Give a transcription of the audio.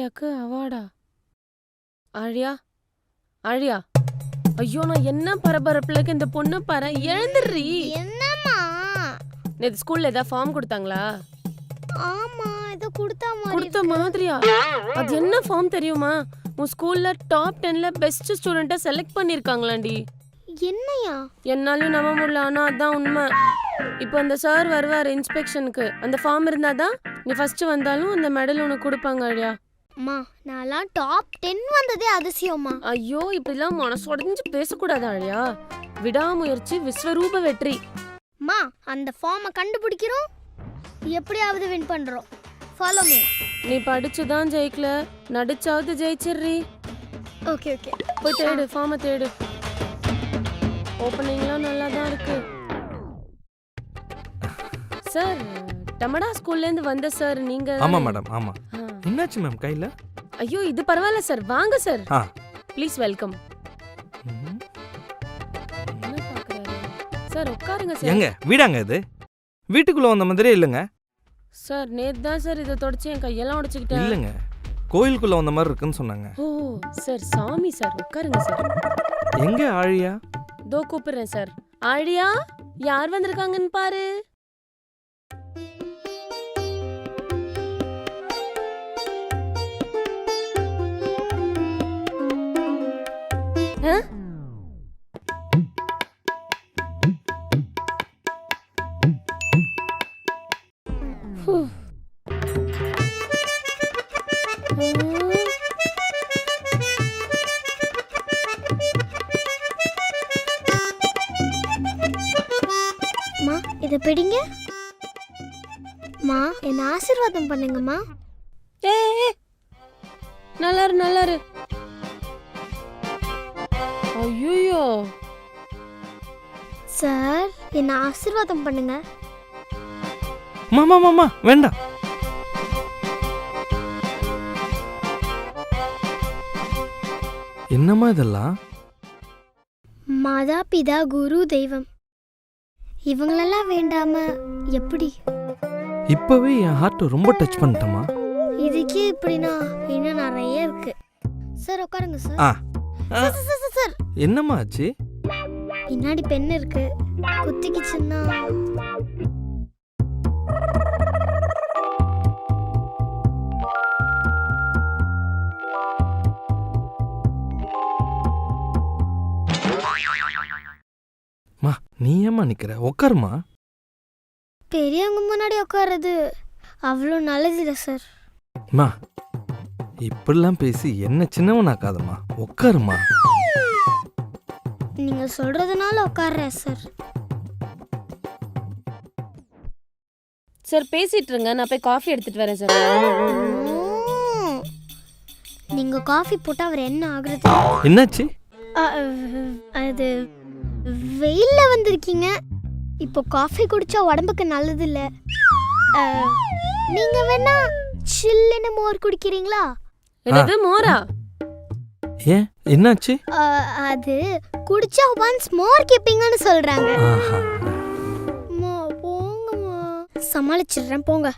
ஆழியாக்கு அவார்டா? ஆழியா ஆழியா, ஐயோ நான் என்ன பரபரப்புலக்கு இந்த பொண்ணு பாரு, எழுந்துடுறி. என்னம்மா? நேத்து ஸ்கூல்ல ஏதாவது ஃபார்ம் கொடுத்தாங்களா? ஆமா, ஏதோ கொடுத்த மாதிரியா? அது என்ன ஃபார்ம் தெரியுமா? உன் ஸ்கூல்ல டாப் 10ல பெஸ்ட் ஸ்டூடெண்ட்டை செலக்ட் பண்ணிருக்காங்களாண்டி. என்னையா? என்னாலும் நம்ப முடியல, ஆனா அதான் உண்மை. இப்போ அந்த சார் வருவார் இன்ஸ்பெக்ஷனுக்கு, அந்த ஃபார்ம் இருந்தாதான் நீ ஃபர்ஸ்ட் வந்தாலும் அந்த மெடல் உனக்கு கொடுப்பாங்க. ஆழியா அம்மா, நான்லாம் டாப் 10 வந்ததே அதிசயம்மா. ஐயோ இப்படிலாம் மனசு உடைஞ்சு பேசக்கூடாது ஆழியா. விடாமுயற்சி விஸ்வரூப வெற்றி. அம்மா, அந்த ஃபார்மை கண்டுபிடிக்கிறோம், எப்படியாவது வின் பண்றோம். Follow me. நீ படிச்சுதான் ஜெயிக்கல, நடிச்சாவது ஜெயிச்சிடுறி. ஓகே ஓகே, போய் தேடு, ஃபார்மை தேடு. ஓப்பனிங்லாம் நல்லா தான் இருக்கு. சார், டமடா ஸ்கூல்ல இருந்து வந்த சார் நீங்க? ஆமா மேடம், ஆமா. என்னாச்சு மேம் கையில? ஐயோ இது பரவாயில்ல சார், வாங்க சார். Please welcome. என்ன பாக்குறாரு சார்? உட்காருங்க சார். எங்க வீடாங்க இது? வீட்டுக்குள்ள வந்த மாதிரியே இல்லைங்க சார். நேத்து தான் சார் இதை தொடச்சு என் கையெல்லாம் உடைச்சுக்கிட்டேன். இல்லைங்க, கோயிலுக்குள்ள வந்த மாதிரி இருக்குன்னு சொன்னாங்க. ஓ சார், சாமி சார், உட்காருங்க சார். எங்க ஆழியா? தோ கூப்பிடுறேன் சார். ஆழியா, யார் வந்திருக்காங்கன்னு பாரு. அம்மா, இதை பிடிங்க. அம்மா, என்ன ஆசீர்வாதம் பண்ணுங்கம்மா. ஏ நல்லாரு நல்லாரு. ஐயோ சார், என்ன ஆசீர்வாதம் பண்ணுங்க. மாமா மாமா வேண்டாம். என்னம்மா இதெல்லாம்? மாதா பிதா குரு தெய்வம், இவங்களெல்லாம் வேண்டாம எப்படி? இப்பவே என் ஹார்ட் ரொம்ப டச் பண்ணிட்டமா. இதுக்கே இப்படின்னா இன்னும் நிறைய இருக்கு. சார் உட்காருங்க sir. Sir, sir, sir, sir. என்னம்மா ஆச்சு? பின்னாடி பென் இருக்கு, குத்திக்கிச்சுன்னா. மா நீ ஏம்மா நிக்கிற? உட்காருமா. பெரியவங்க முன்னாடி உட்காருறது அவ்வளோ நல்லதில்லை சார். மா இப்படிலாம் பேசி என்ன சின்னவனாக்காதம்மா, உட்காருமா. நீங்க சொல்றதுனால உட்கார்றேன் சார். சார் பேசிட்டு இருங்க, நான் போய் காஃபி எடுத்துட்டு வரேன் சார். நீங்க காஃபி போட்டா அவர் என்ன ஆகுறது? என்னாச்சு? அது வெயில்ல வந்திருக்கீங்க, இப்போ காஃபி குடிச்சா உடம்புக்கு நல்லது இல்ல. நீங்க வேணா சில்லுன்னு மோர் குடிக்கிறீங்களா? என்னது மோரா? ஏன் என்னாச்சு? அது குடிச்சா ஒன்ஸ் மோர் கேப்பீங்கன்னு சொல்றாங்க. போங்கம்மா, சமாளிச்சிடுறேன் போங்க.